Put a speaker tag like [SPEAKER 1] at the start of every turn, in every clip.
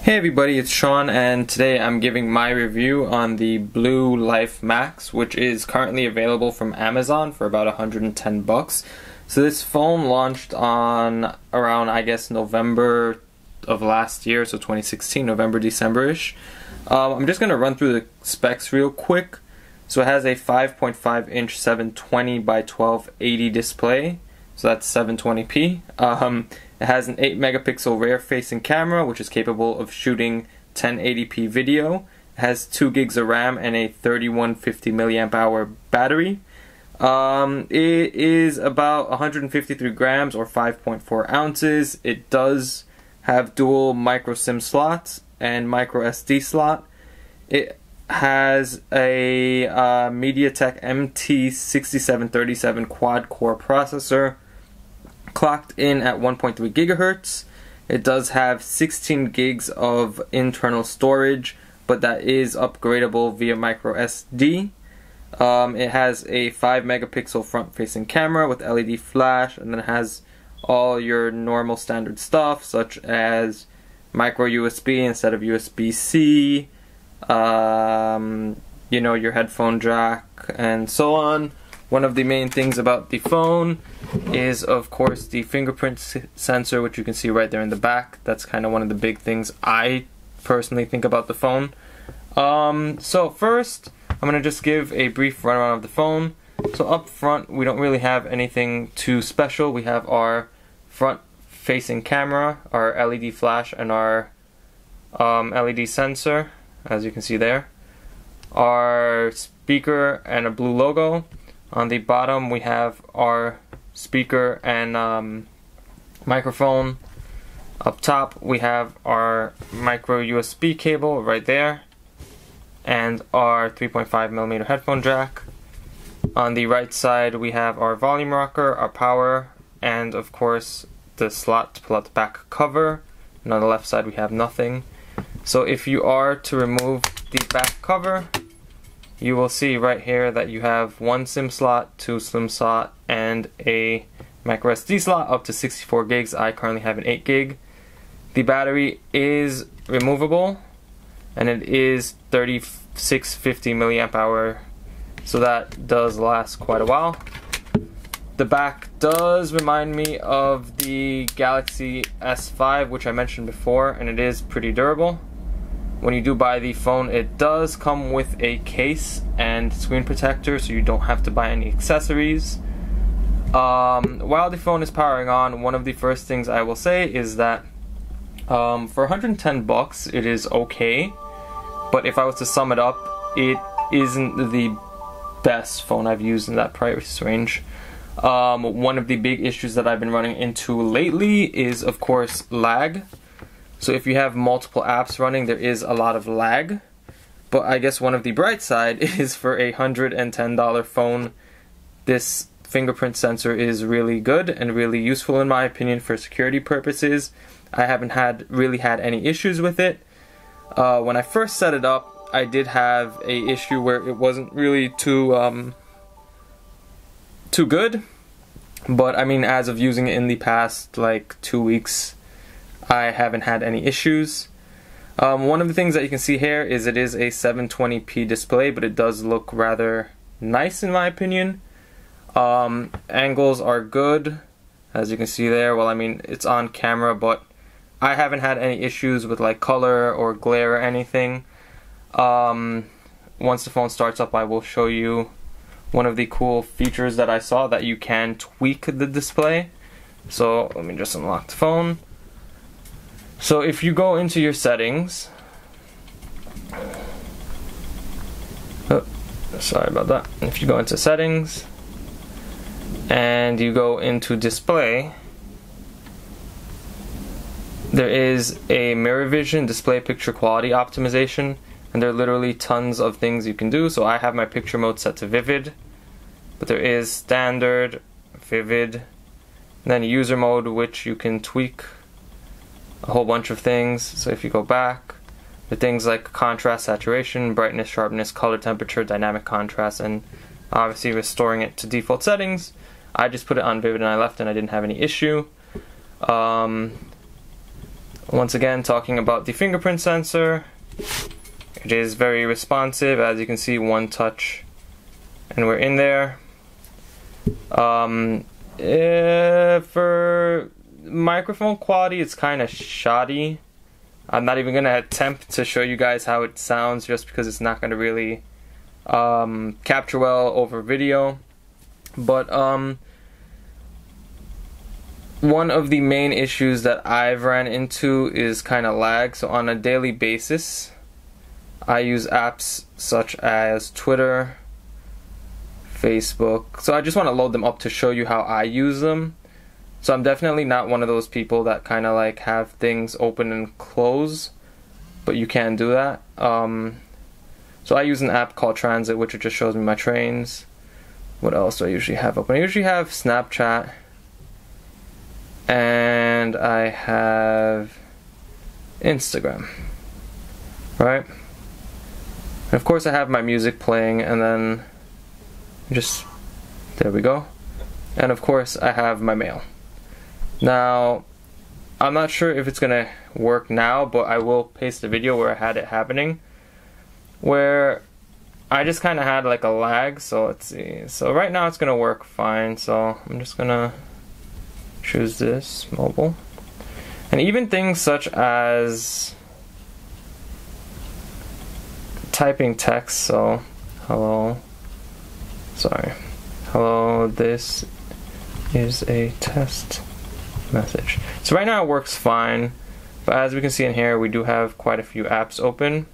[SPEAKER 1] Hey everybody, it's Shawn, and today I'm giving my review on the BLU Life Max, which is currently available from Amazon for about 110 bucks. So this phone launched on around, I guess, November of last year, so 2016, November, December-ish. I'm just going to run through the specs real quick. So it has a 5.5 inch 720 by 1280 display, so that's 720p. It has an 8 megapixel rear facing camera, which is capable of shooting 1080p video. It has 2 gigs of RAM and a 3150 milliamp hour battery. It is about 153 grams or 5.4 ounces. It does have dual micro SIM slots and micro SD slot. It has a MediaTek MT6737 quad core processor, clocked in at 1.3 gigahertz. It does have 16 gigs of internal storage, but that is upgradable via micro SD. It has a 5 megapixel front facing camera with LED flash, and then it has all your normal standard stuff such as micro USB instead of USB-C, you know, your headphone jack, and so on. One of the main things about the phone is, of course, the fingerprint sensor, which you can see right there in the back. That's kind of one of the big things I personally think about the phone. So first, I'm going to just give a brief runaround of the phone. So up front, we don't really have anything too special. We have our front-facing camera, our LED flash, and our LED sensor, as you can see there. Our speaker and a blue logo. On the bottom we have our speaker and microphone. Up top we have our micro USB cable right there and our 3.5mm headphone jack. On the right side we have our volume rocker, our power, and of course the slot to pull out the back cover. And on the left side we have nothing. So if you are to remove the back cover, you will see right here that you have 1 SIM slot, 2 SIM slot, and a micro SD slot up to 64 gigs. I currently have an 8 gig. The battery is removable, and it is 3650 milliamp hour, so that does last quite a while. The back does remind me of the Galaxy S5, which I mentioned before, and it is pretty durable. When you do buy the phone, it does come with a case and screen protector, so you don't have to buy any accessories. While the phone is powering on, one of the first things I will say is that for 110 bucks, it is okay. But if I was to sum it up, it isn't the best phone I've used in that price range. One of the big issues that I've been running into lately is, of course, lag. So if you have multiple apps running, there is a lot of lag. But I guess one of the bright side is for a $110 phone, this fingerprint sensor is really good and really useful in my opinion for security purposes. I haven't really had any issues with it. When I first set it up, I did have a issue where it wasn't really too good. But I mean, as of using it in the past like 2 weeks, I haven't had any issues. One of the things that you can see here is it is a 720p display, but it does look rather nice in my opinion. Angles are good, as you can see there. Well, I mean, it's on camera, but I haven't had any issues with like color or glare or anything. Once the phone starts up, I will show you one of the cool features that I saw, that you can tweak the display. So let me just unlock the phone. So if you go into your settings, sorry about that. If you go into settings and you go into display, there is a mirror vision display picture quality optimization, and there are literally tons of things you can do. So I have my picture mode set to vivid, but there is standard, vivid, and then user mode, which you can tweak a whole bunch of things. So if you go back, the things like contrast, saturation, brightness, sharpness, color temperature, dynamic contrast, and obviously restoring it to default settings. I just put it on vivid and I left and I didn't have any issue. Once again, talking about the fingerprint sensor, it is very responsive. As you can see, one touch and we're in there. For microphone quality, it's kind of shoddy. I'm not even going to attempt to show you guys how it sounds just because it's not going to really capture well over video. But one of the main issues that I've ran into is kind of lag. So on a daily basis, I use apps such as Twitter, Facebook. So I just want to load them up to show you how I use them. So I'm definitely not one of those people that kind of like have things open and close, but you can do that. So I use an app called Transit, which just shows me my trains. What else do I usually have open? I usually have Snapchat, and I have Instagram, right? And of course I have my music playing, and then just, there we go. And of course I have my mail. Now, I'm not sure if it's gonna work now, but I will paste a video where I had it happening, where I just kind of had like a lag. So let's see. So right now it's gonna work fine. So I'm just gonna choose this mobile, and even things such as typing text. So hello, this is a test message. So right now it works fine, but as we can see in here, we do have quite a few apps open.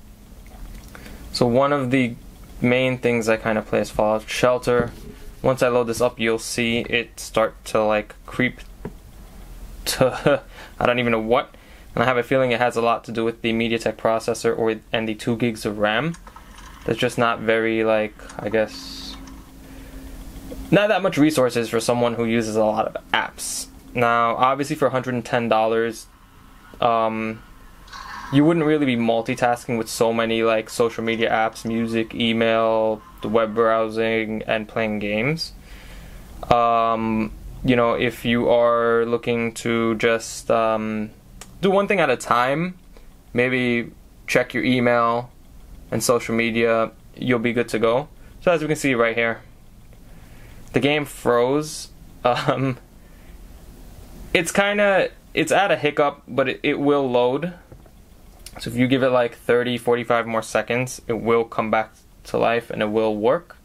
[SPEAKER 1] So one of the main things I kind of play is Fallout Shelter. Once I load this up, you'll see it start to like creep to I don't even know what, and I have a feeling it has a lot to do with the MediaTek processor and the 2 gigs of RAM. That's just not very, like, I guess, not that much resources for someone who uses a lot of apps. Now, obviously for $110, you wouldn't really be multitasking with so many like social media apps, music, email, the web browsing, and playing games. You know, if you are looking to just do one thing at a time, maybe check your email and social media, you'll be good to go. So as we can see right here, the game froze. It's at a hiccup, but it will load. So if you give it like 30, 45 more seconds, it will come back to life and it will work.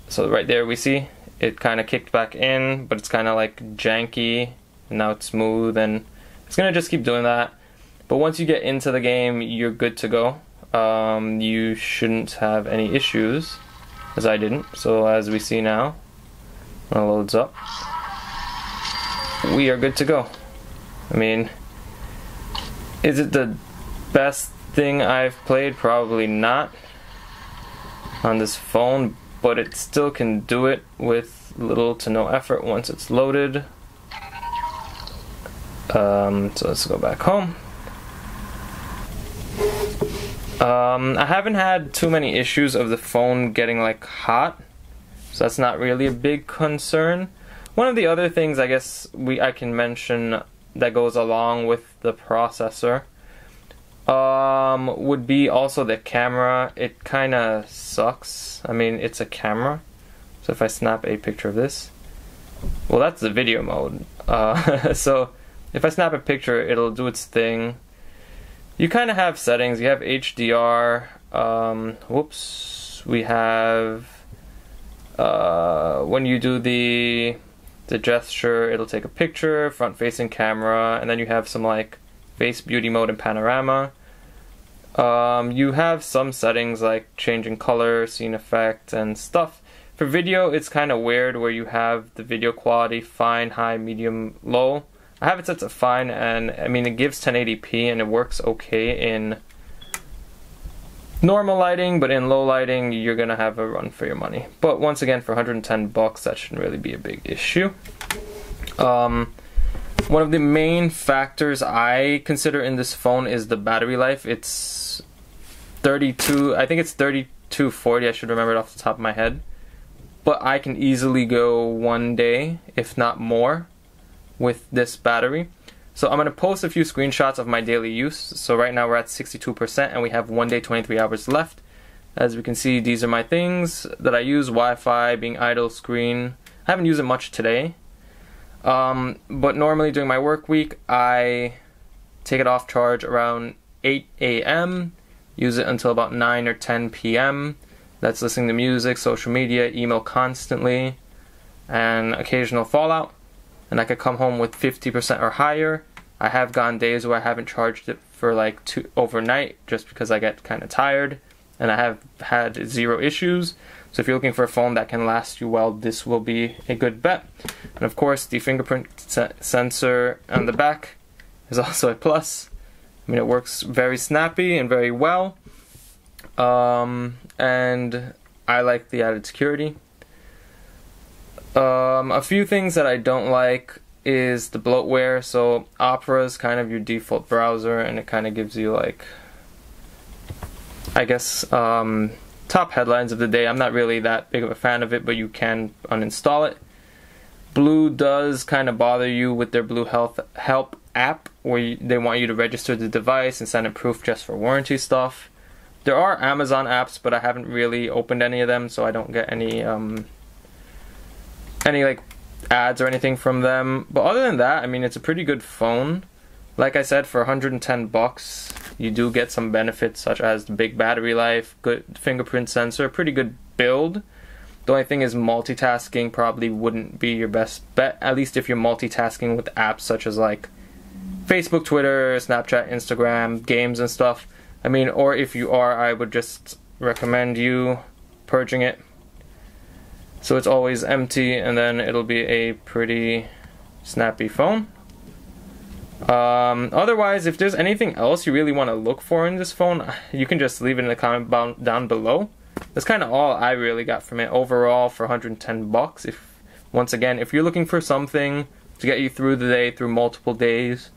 [SPEAKER 1] So right there we see it kind of kicked back in, but it's kind of like janky, and now it's smooth, and it's gonna just keep doing that. But once you get into the game, you're good to go. You shouldn't have any issues, as I didn't. So as we see now, when it loads up, we are good to go. I mean, is it the best thing I've played? Probably not on this phone, but it still can do it with little to no effort once it's loaded. So let's go back home. I haven't had too many issues of the phone getting like hot, so that's not really a big concern. One of the other things I guess I can mention that goes along with the processor would be also the camera. It kind of sucks. I mean, it's a camera, so if I snap a picture of this, well, that's the video mode. So if I snap a picture, it'll do its thing. You kind of have settings. You have HDR. We have when you do the gesture, it'll take a picture, front-facing camera, and then you have some like face beauty mode and panorama. You have some settings like changing color, scene effect, and stuff. For video, it's kind of weird where you have the video quality fine, high, medium, low. I have it set to fine, and I mean it gives 1080p and it works okay in normal lighting, but in low lighting you're gonna have a run for your money. But once again, for 110 bucks, that shouldn't really be a big issue. One of the main factors I consider in this phone is the battery life. It's 32, I think it's 3240, I should remember it off the top of my head. but I can easily go 1 day, if not more, with this battery. So I'm going to post a few screenshots of my daily use. So right now we're at 62% and we have 1 day, 23 hours left. As we can see, these are my things that I use: Wi-Fi, being idle, screen. I haven't used it much today. But normally during my work week, I take it off charge around 8 a.m., use it until about 9 or 10 p.m. That's listening to music, social media, email constantly, and occasional fallout. And I could come home with 50% or higher. I have gone days where I haven't charged it for like overnight just because I get kind of tired, and I have had 0 issues. So if you're looking for a phone that can last you well, this will be a good bet. And of course, the fingerprint sensor on the back is also a plus. I mean, it works very snappy and very well. And I like the added security. A few things that I don't like is the bloatware. So Opera is kind of your default browser, and it kind of gives you, like, I guess, top headlines of the day. I'm not really that big of a fan of it, but you can uninstall it. BLU does kind of bother you with their BLU Help app, where they want you to register the device and send a proof just for warranty stuff. There are Amazon apps, but I haven't really opened any of them, so I don't get any like ads or anything from them. But other than that, I mean, it's a pretty good phone. Like I said, for 110 bucks, you do get some benefits such as the big battery life, good fingerprint sensor, pretty good build. The only thing is multitasking probably wouldn't be your best bet, at least if you're multitasking with apps such as like Facebook, Twitter, Snapchat, Instagram, games and stuff. I mean, or if you are, I would just recommend you purging it so it's always empty, and then it'll be a pretty snappy phone. Otherwise, if there's anything else you really want to look for in this phone, you can just leave it in the comment down below. That's kind of all I really got from it overall for 110 bucks. Once again, if you're looking for something to get you through the day, through multiple days,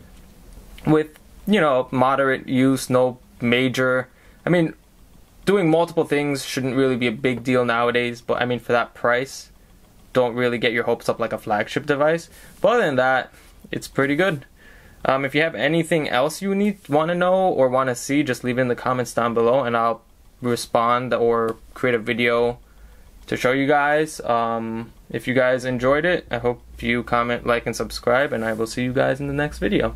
[SPEAKER 1] with, you know, moderate use, no major, I mean, doing multiple things shouldn't really be a big deal nowadays, but I mean, for that price, don't really get your hopes up like a flagship device. But other than that, it's pretty good. If you have anything else you want to know or want to see, just leave it in the comments down below and I'll respond or create a video to show you guys. If you guys enjoyed it, I hope you comment, like, and subscribe, and I will see you guys in the next video.